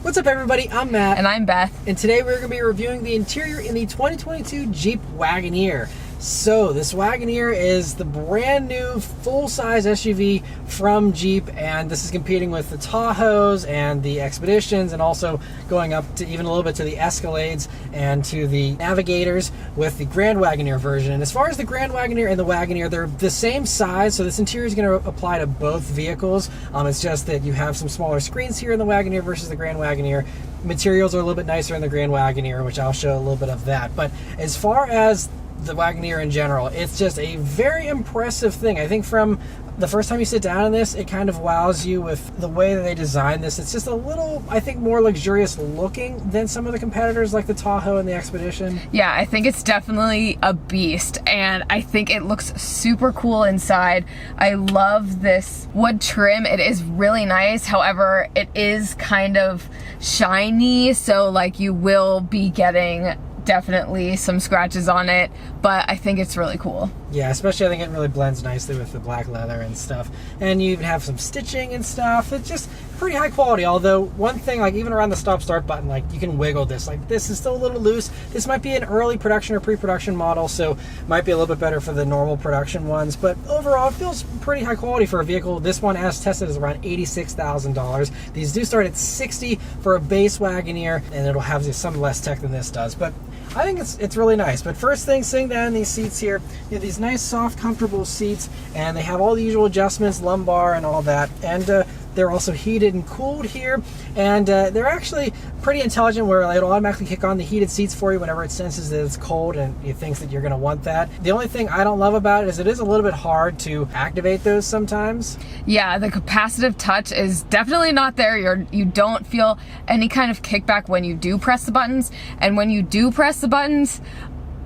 What's up, everybody? I'm Matt. And I'm Beth. And today we're going to be reviewing the interior in the 2022 Jeep Wagoneer. So this Wagoneer is the brand new full-size SUV from Jeep, and this is competing with the Tahoes and the Expeditions, and also going up to even a little bit to the Escalades and to the Navigators with the Grand Wagoneer version. And as far as the Grand Wagoneer and the Wagoneer, they're the same size, so this interior is going to apply to both vehicles. It's just that you have some smaller screens here in the Wagoneer versus the Grand Wagoneer. Materials are a little bit nicer in the Grand Wagoneer, which I'll show a little bit of that. But as far as the Wagoneer in general, it's just a very impressive thing. I think from the first time you sit down in this, it kind of wows you with the way that they designed this. It's just a little, I think, more luxurious looking than some of the competitors like the Tahoe and the Expedition. Yeah, I think it's definitely a beast, and I think it looks super cool inside. I love this wood trim. It is really nice. However, it is kind of shiny, so like you will be getting definitely some scratches on it, but I think it's really cool. Yeah, especially I think it really blends nicely with the black leather and stuff. And you even have some stitching and stuff. It's just pretty high quality, although one thing, like even around the stop start button, like you can wiggle this. Like this is still a little loose. This might be an early production or pre-production model, so might be a little bit better for the normal production ones, but overall it feels pretty high quality for a vehicle. This one, as tested, is around $86,000. These do start at $60,000 for a base Wagoneer, and it'll have some less tech than this does, but I think it's really nice. But first thing, sitting down in these seats here, you have these nice, soft, comfortable seats, and they have all the usual adjustments, lumbar and all that. And they're also heated and cooled here, and they're actually pretty intelligent where it'll automatically kick on the heated seats for you whenever it senses that it's cold and it thinks that you're going to want that. The only thing I don't love about it is it is a little bit hard to activate those sometimes. Yeah, the capacitive touch is definitely not there. You don't feel any kind of kickback when you do press the buttons, and when you do press the buttons,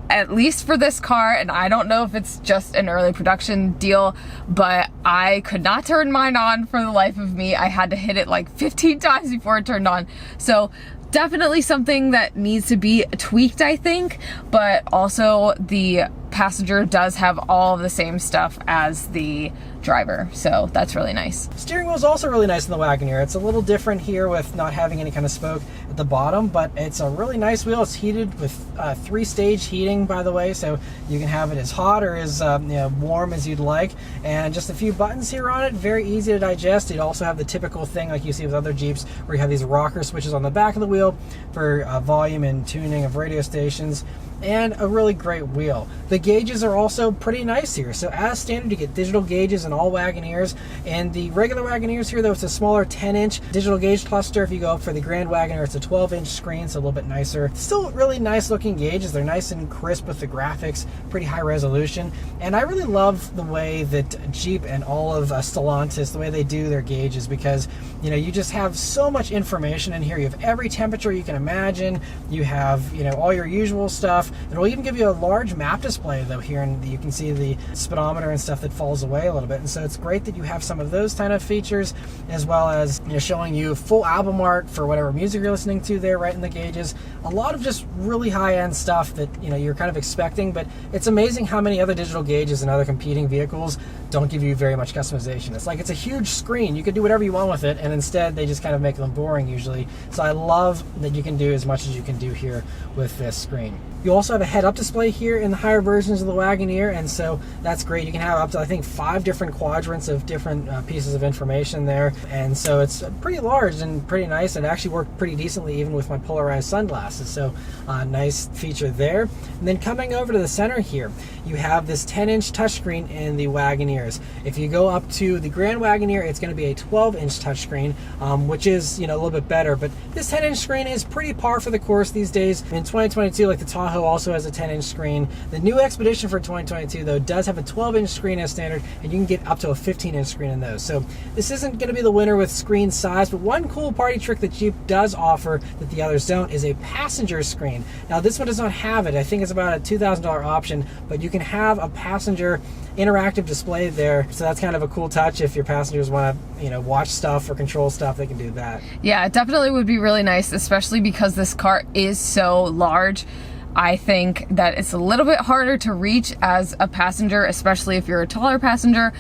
at least for this car, and I don't know if it's just an early production deal, but I could not turn mine on for the life of me. I had to hit it like 15 times before it turned on. So definitely something that needs to be tweaked, I think, but also the passenger does have all the same stuff as the driver, so that's really nice. Steering wheel is also really nice in the Wagoneer. It's a little different here with not having any kind of spoke at the bottom, but it's a really nice wheel. It's heated with 3-stage heating, by the way, so you can have it as hot or as warm as you'd like. And just a few buttons here on it, very easy to digest. You'd also have the typical thing like you see with other Jeeps, where you have these rocker switches on the back of the wheel for volume and tuning of radio stations, and a really great wheel. The gauges are also pretty nice here. So as standard, you get digital gauges in all Wagoneers, and the regular Wagoneers here, though, it's a smaller 10-inch digital gauge cluster. If you go up for the Grand Wagoneer, it's a 12-inch screen, so a little bit nicer. Still really nice looking gauges. They're nice and crisp with the graphics, pretty high resolution. And I really love the way that Jeep and all of Stellantis, the way they do their gauges, because you just have so much information in here. You have every temperature you can imagine. You have all your usual stuff. It'll even give you a large map display, though, here, and you can see the speedometer and stuff that falls away a little bit. And so it's great that you have some of those kind of features, as well as showing you full album art for whatever music you're listening to there right in the gauges. A lot of just really high-end stuff that you're kind of expecting, but it's amazing how many other digital gauges and other competing vehicles don't give you very much customization. It's like it's a huge screen. You could do whatever you want with it, and instead they just kind of make them boring usually. So I love that you can do as much as you can do here with this screen. You also have a head-up display here in the higher versions of the Wagoneer, and so that's great. You can have up to, I think, 5 different quadrants of different pieces of information there, and so it's pretty large and pretty nice. It actually worked pretty decently even with my polarized sunglasses, so nice feature there. And then coming over to the center here, you have this 10-inch touchscreen in the Wagoneers. If you go up to the Grand Wagoneer, it's going to be a 12-inch touchscreen, which is a little bit better, but this 10-inch screen is pretty par for the course these days. In 2022, like the Tahoe also has a 10-inch screen. The new Expedition for 2022, though, does have a 12-inch screen as standard, and you can get up to a 15-inch screen in those. So this isn't going to be the winner with screen size, but one cool party trick that Jeep does offer that the others don't is a passenger screen. Now this one does not have it. I think it's about a $2,000 option, but you can have a passenger interactive display there, so that's kind of a cool touch. If your passengers want to watch stuff or control stuff, they can do that. Yeah, it definitely would be really nice, especially because this car is so large. I think that it's a little bit harder to reach as a passenger, especially if you're a taller passenger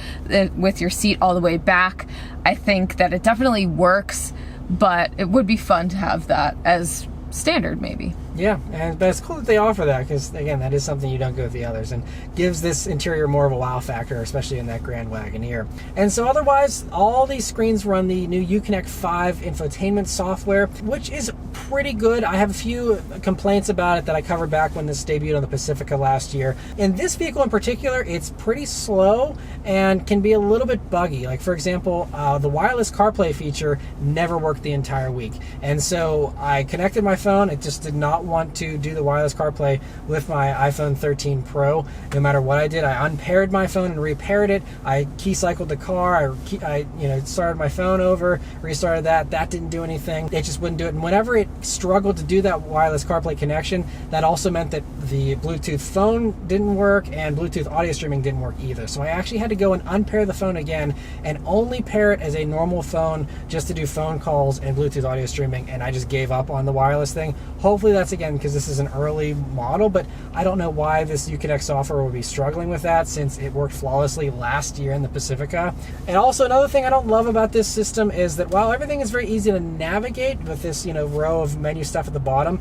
with your seat all the way back. I think that it definitely works but it would be fun to have that as standard maybe. Yeah, but it's cool that they offer that, because again, that is something you don't get with the others, and gives this interior more of a wow factor, especially in that Grand Wagoneer. And so otherwise, all these screens run the new Uconnect 5 infotainment software, which is pretty good. I have a few complaints about it that I covered back when this debuted on the Pacifica last year. In this vehicle in particular, it's pretty slow and can be a little bit buggy. Like, for example, the wireless CarPlay feature never worked the entire week. And so I connected my phone. It just did not want to do the wireless CarPlay with my iPhone 13 Pro. No matter what I did, I unpaired my phone and repaired it. I key cycled the car. I started my phone over, restarted that. That didn't do anything. It just wouldn't do it. And whenever it struggled to do that wireless CarPlay connection, that also meant that the Bluetooth phone didn't work and Bluetooth audio streaming didn't work either. So I actually had to go and unpair the phone again and only pair it as a normal phone just to do phone calls and Bluetooth audio streaming, and I just gave up on the wireless thing. Hopefully that's, again, because this is an early model, but I don't know why this Uconnect software would be struggling with that, since it worked flawlessly last year in the Pacifica. And also another thing I don't love about this system is that while everything is very easy to navigate with this row of menu stuff at the bottom,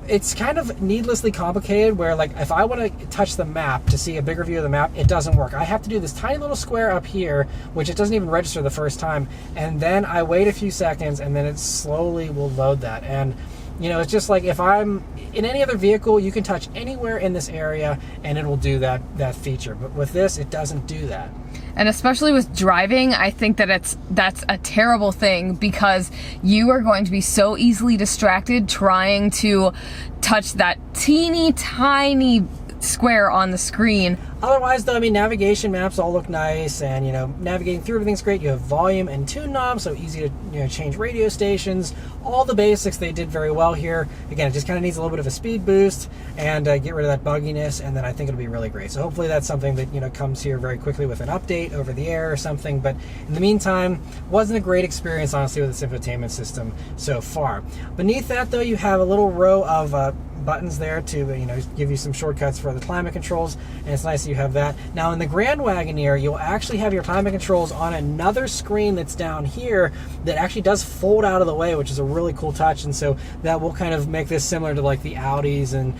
it's kind of needlessly complicated, where like if I want to touch the map to see a bigger view of the map, it doesn't work. I have to do this tiny little square up here, which it doesn't even register the first time, and then I wait a few seconds and then it slowly will load that. And it's just like, if I'm in any other vehicle, you can touch anywhere in this area and it will do that feature. But with this, it doesn't do that. And especially with driving, I think that that's a terrible thing, because you are going to be so easily distracted trying to touch that teeny tiny square on the screen. Otherwise, though, navigation maps all look nice, and navigating through everything's great. You have volume and tune knobs, so easy to change radio stations. All the basics they did very well here. Again, it just kind of needs a little bit of a speed boost and get rid of that bugginess, and then I think it'll be really great. So hopefully that's something that comes here very quickly with an update over the air or something. But in the meantime, wasn't a great experience, honestly, with this infotainment system so far. Beneath that, though, you have a little row of buttons there to give you some shortcuts for the climate controls, and it's nice that you have that. Now in the Grand Wagoneer, you'll actually have your climate controls on another screen that's down here that actually does fold out of the way, which is a really cool touch. And so that will kind of make this similar to like the Audis and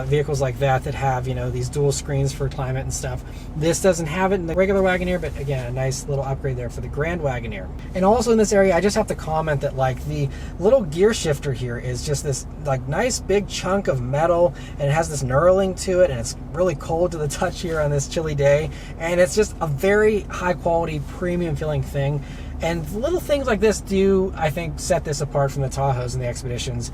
vehicles like that have these dual screens for climate and stuff. This doesn't have it in the regular Wagoneer, but again, a nice little upgrade there for the Grand Wagoneer. And also in this area, I just have to comment that like the little gear shifter here is just this like nice big chunk of metal, and it has this knurling to it, and it's really cold to the touch here on this chilly day, and it's just a very high quality premium feeling thing. And little things like this do, I think, set this apart from the Tahoes and the Expeditions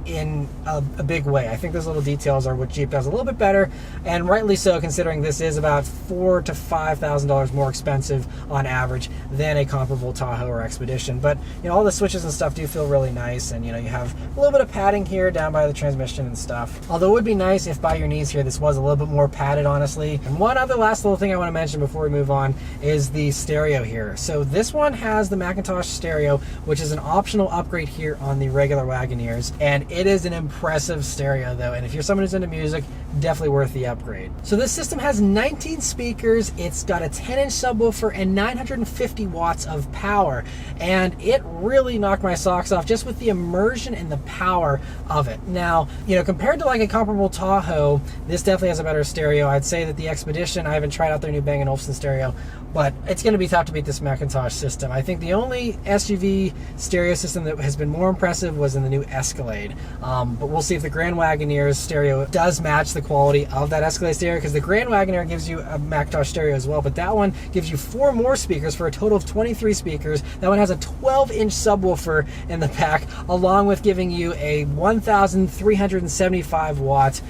in a big way. I think those little details are what Jeep does a little bit better, and rightly so, considering this is about $4,000 to $5,000 more expensive on average than a comparable Tahoe or Expedition. But all the switches and stuff do feel really nice, and you have a little bit of padding here down by the transmission and stuff. Although it would be nice if by your knees here this was a little bit more padded, honestly. And one other last little thing I want to mention before we move on is the stereo here. So this one has the Macintosh stereo, which is an optional upgrade here on the regular Wagoneers, and it is an impressive stereo though, and if you're someone who's into music, definitely worth the upgrade. So this system has 19 speakers, it's got a 10-inch subwoofer and 950 watts of power, and it really knocked my socks off just with the immersion and the power of it. Now, compared to like a comparable Tahoe, this definitely has a better stereo. I'd say that the Expedition, I haven't tried out their new Bang & Olufsen stereo, but it's going to be tough to beat this Macintosh system. I think the only SUV stereo system that has been more impressive was in the new Escalade. But we'll see if the Grand Wagoneer's stereo does match the quality of that Escalade stereo, because the Grand Wagoneer gives you a Macintosh stereo as well, but that one gives you 4 more speakers for a total of 23 speakers. That one has a 12-inch subwoofer in the back, along with giving you a 1,375 watt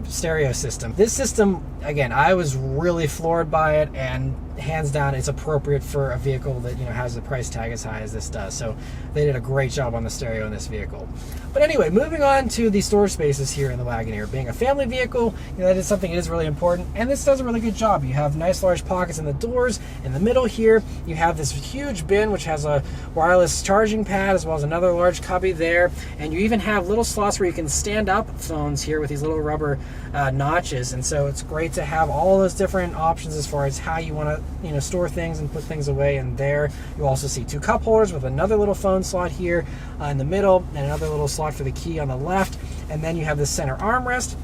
stereo system. This system, again, I was really floored by it, and hands down, it's appropriate for a vehicle that has a price tag as high as this does. So they did a great job on the stereo in this vehicle. But anyway, moving on to the storage spaces here in the Wagoneer. Being a family vehicle, that is something that is really important, and this does a really good job. You have nice large pockets in the doors. In the middle here, you have this huge bin which has a wireless charging pad as well as another large cubby there, and you even have little slots where you can stand up phones here with these little rubber notches. And so it's great to have all those different options as far as how you want to store things and put things away in there. You also see 2 cup holders with another little phone slot here in the middle, and another little slot for the key on the left. And then you have this center armrest,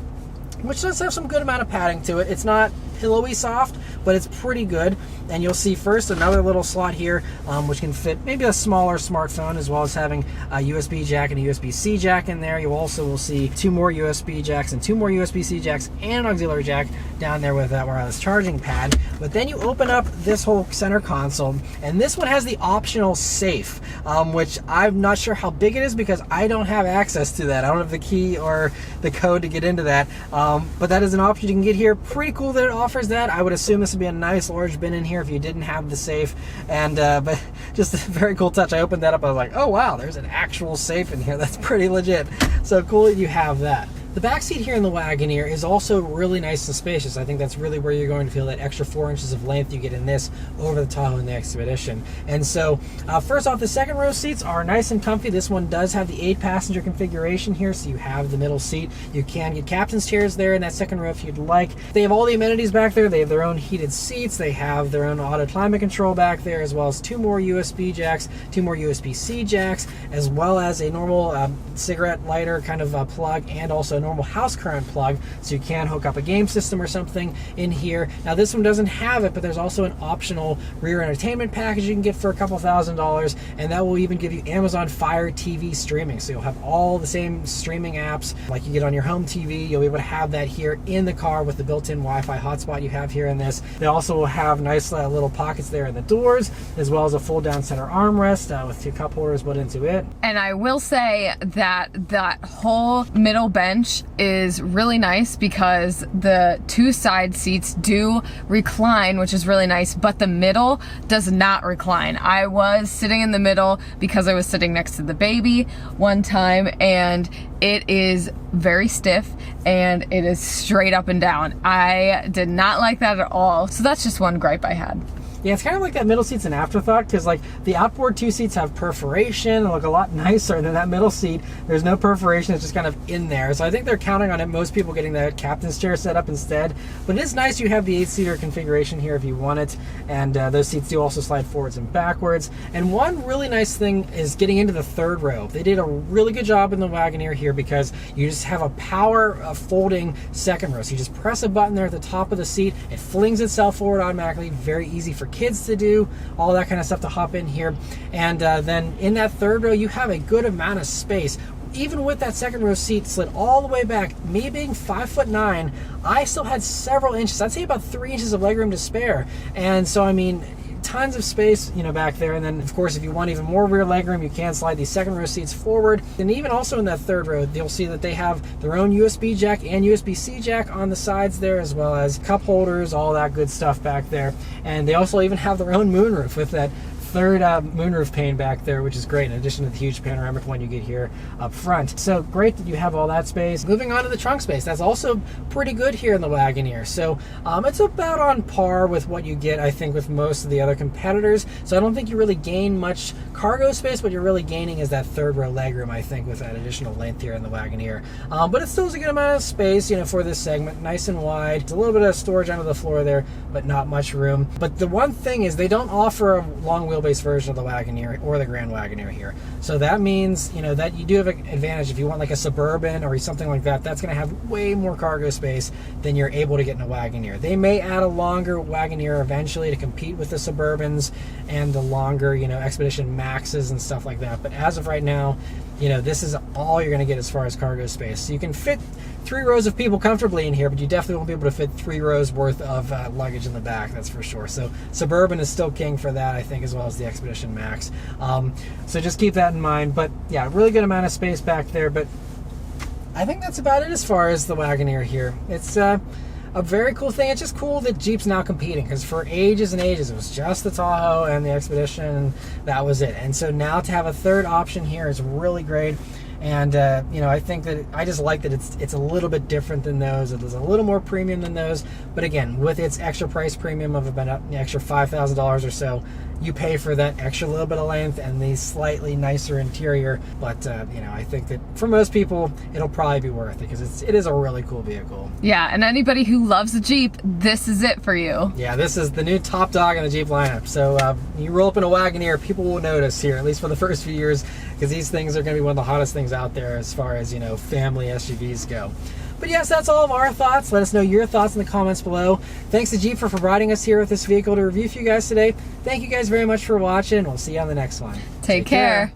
which does have some good amount of padding to it. It's not pillowy soft, but it's pretty good. And you'll see first another little slot here, which can fit maybe a smaller smartphone, as well as having a USB jack and a USB-C jack in there. You also will see 2 more USB jacks and 2 more USB-C jacks and an auxiliary jack down there with that wireless charging pad. But then you open up this whole center console, and this one has the optional safe, which I'm not sure how big it is because I don't have access to that. I don't have the key or the code to get into that, but that is an option you can get here. Pretty cool that it offers that. I would assume this would be a nice large bin in here if you didn't have the safe, and but just a very cool touch. I opened that up, I was like, oh wow, there's an actual safe in here. That's pretty legit. So cool that you have that. The back seat here in the Wagoneer is also really nice and spacious. I think that's really where you're going to feel that extra 4 inches of length you get in this over the Tahoe and the Expedition. And so, first off, the second row seats are nice and comfy. This one does have the 8-passenger configuration here, so you have the middle seat. You can get captain's chairs there in that second row if you'd like. They have all the amenities back there. They have their own heated seats. They have their own auto climate control back there, as well as 2 more USB jacks, 2 more USB-C jacks, as well as a normal cigarette lighter kind of plug, and also normal house current plug, so you can hook up a game system or something in here. Now this one doesn't have it, but there's also an optional rear entertainment package you can get for a couple $1,000s, and that will even give you Amazon Fire TV streaming, so you'll have all the same streaming apps like you get on your home TV. You'll be able to have that here in the car with the built-in Wi-Fi hotspot you have here in this. They also will have nice little pockets there in the doors, as well as a fold-down center armrest with 2 cup holders put into it. And I will say that that whole middle bench is really nice because the 2 side seats do recline, which is really nice, but the middle does not recline. I was sitting in the middle because I was sitting next to the baby one time, and it is very stiff and it is straight up and down. I did not like that at all. So that's just one gripe I had. Yeah, it's kind of like that middle seat's an afterthought, because like the outboard 2 seats have perforation and look a lot nicer than that middle seat. There's no perforation, it's just kind of in there. So I think they're counting on it, most people getting the captain's chair set up instead. But it is nice you have the 8-seater configuration here if you want it, and those seats do also slide forwards and backwards. And one really nice thing is getting into the 3rd row. They did a really good job in the Wagoneer here because you just have a power folding second row. So you just press a button there at the top of the seat, it flings itself forward automatically, very easy for kids to do, all that kind of stuff to hop in here. And then in that 3rd row, you have a good amount of space. Even with that second row seat slid all the way back, me being 5'9", I still had several inches, I'd say about 3 inches of legroom to spare. And so, I mean, tons of space, back there. And then, of course, if you want even more rear legroom, you can slide these second row seats forward. And even also in that 3rd row, you'll see that they have their own USB jack and USB-C jack on the sides there, as well as cup holders, all that good stuff back there. And they also even have their own moonroof with that 3rd moonroof pane back there, which is great, in addition to the huge panoramic one you get here up front. So great that you have all that space. Moving on to the trunk space, that's also pretty good here in the Wagoneer. So it's about on par with what you get, I think, with most of the other competitors. So I don't think you really gain much cargo space. What you're really gaining is that 3rd row legroom, I think, with that additional length here in the Wagoneer. But it still is a good amount of space, for this segment, nice and wide. It's a little bit of storage under the floor there, but not much room. But the one thing is they don't offer a long wheelbase version of the Wagoneer or the Grand Wagoneer here. So that means, that you do have an advantage if you want like a Suburban or something like that. That's going to have way more cargo space than you're able to get in a Wagoneer. They may add a longer Wagoneer eventually to compete with the Suburbans and the longer, Expedition Maxes and stuff like that. But as of right now, this is all you're going to get as far as cargo space. So you can fit 3 rows of people comfortably in here, but you definitely won't be able to fit 3 rows worth of luggage in the back, that's for sure. So Suburban is still king for that, I think, as well as the Expedition Max. So just keep that in mind. But yeah, really good amount of space back there. But I think that's about it as far as the Wagoneer here. It's a very cool thing. It's just cool that Jeep's now competing, because for ages and ages it was just the Tahoe and the Expedition, and that was it. And so now to have a 3rd option here is really great. And I think that I just like that it's a little bit different than those. It is a little more premium than those, but again, with its extra price premium of about an extra $5,000 or so, you pay for that extra little bit of length and the slightly nicer interior. But you know, I think that for most people, it'll probably be worth it because it is a really cool vehicle. Yeah, and anybody who loves a Jeep, this is it for you. Yeah, this is the new top dog in the Jeep lineup. So you roll up in a Wagoneer, people will notice here, at least for the first few years, because these things are going to be one of the hottest things out there as far as, you know, family SUVs go. But yes, that's all of our thoughts. Let us know your thoughts in the comments below. Thanks to Jeep for providing us here with this vehicle to review for you guys today. Thank you guys very much for watching. We'll see you on the next one. Take care.